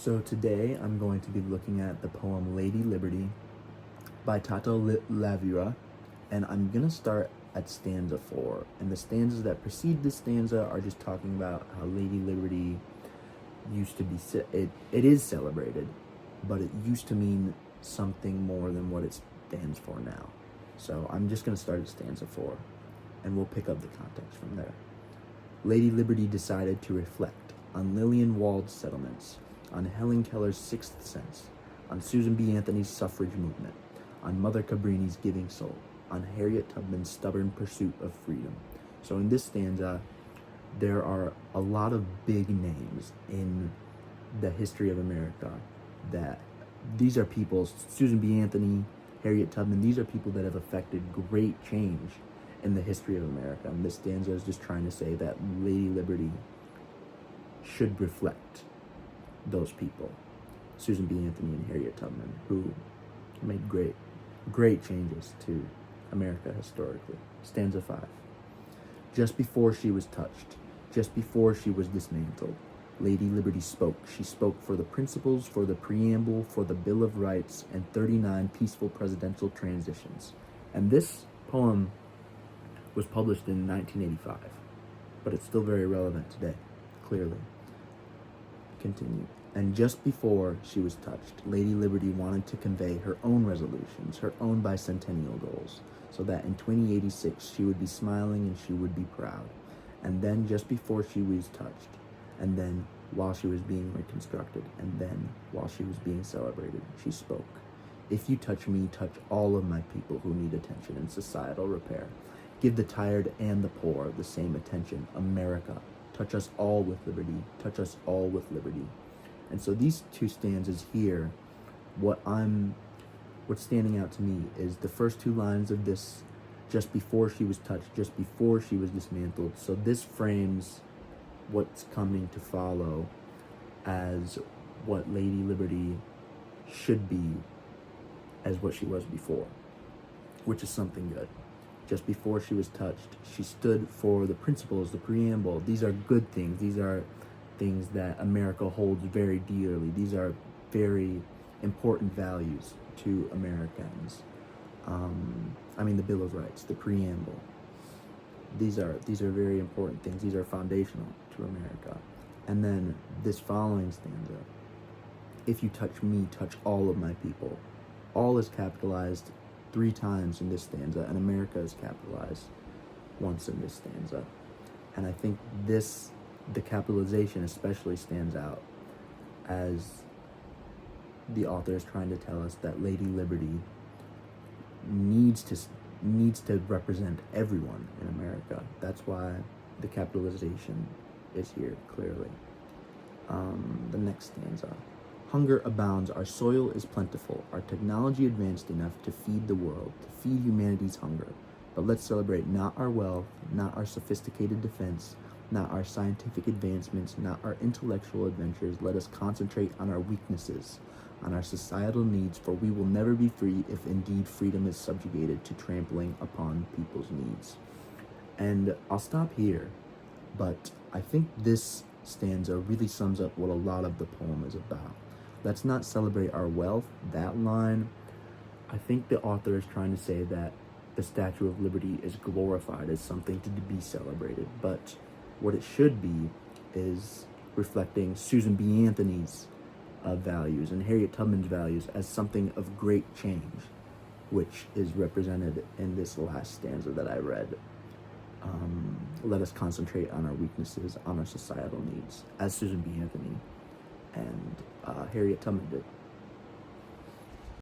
So today I'm going to be looking at the poem Lady Liberty by Tato Lavira, and I'm going to start at stanza 4. And the stanzas that precede this stanza are just talking about how Lady Liberty used to be, it is celebrated, but it used to mean something more than what it stands for now. So I'm just going to start at stanza 4, and we'll pick up the context from there. Lady Liberty decided to reflect on Lillian Wald's settlements, on Helen Keller's Sixth Sense, on Susan B. Anthony's suffrage movement, on Mother Cabrini's giving soul, on Harriet Tubman's stubborn pursuit of freedom. So in this stanza, there are a lot of big names in the history of America that these are people, Susan B. Anthony, Harriet Tubman, these are people that have affected great change in the history of America. And this stanza is just trying to say that Lady Liberty should reflect those people, Susan B. Anthony and Harriet Tubman, who made great changes to America historically. Stanza 5. Just before she was touched, just before she was dismantled, Lady Liberty spoke. She spoke for the principles, for the preamble, for the Bill of Rights, and 39 peaceful presidential transitions. And this poem was published in 1985, but it's still very relevant today, clearly. Continue. And just before she was touched, Lady Liberty wanted to convey her own resolutions, her own bicentennial goals, so that in 2086 she would be smiling and she would be proud. And then just before she was touched, and then while she was being reconstructed, and then while she was being celebrated, she spoke. If you touch me, touch all of my people who need attention and societal repair. Give the tired and the poor the same attention. America, touch us all with liberty. Touch us all with liberty. And so these two stanzas here, what's standing out to me is the first two lines of this, just before she was touched, just before she was dismantled. So this frames what's coming to follow as what Lady Liberty should be as what she was before, which is something good. Just before she was touched, she stood for the principles, the preamble. These are good things. These are things that America holds very dearly. These are very important values to Americans. The Bill of Rights, the preamble. These are very important things. These are foundational to America. And then this following stanza, if you touch me, touch all of my people. All is capitalized 3 times in this stanza, and America is capitalized once in this stanza. And I think the capitalization especially stands out as the author is trying to tell us that Lady Liberty needs to represent everyone in America. That's why the capitalization is here, clearly. The next stanza. Hunger abounds, our soil is plentiful, our technology advanced enough to feed the world, to feed humanity's hunger. But let's celebrate not our wealth, not our sophisticated defense, not our scientific advancements, not our intellectual adventures. Let us concentrate on our weaknesses, on our societal needs, for we will never be free if indeed freedom is subjugated to trampling upon people's needs. And I'll stop here, but I think this stanza really sums up what a lot of the poem is about. Let's not celebrate our wealth. That line, I think the author is trying to say that the Statue of Liberty is glorified as something to be celebrated, but what it should be is reflecting Susan B. Anthony's values and Harriet Tubman's values as something of great change, which is represented in this last stanza that I read. Let us concentrate on our weaknesses, on our societal needs, as Susan B. Anthony and Harriet Tubman did.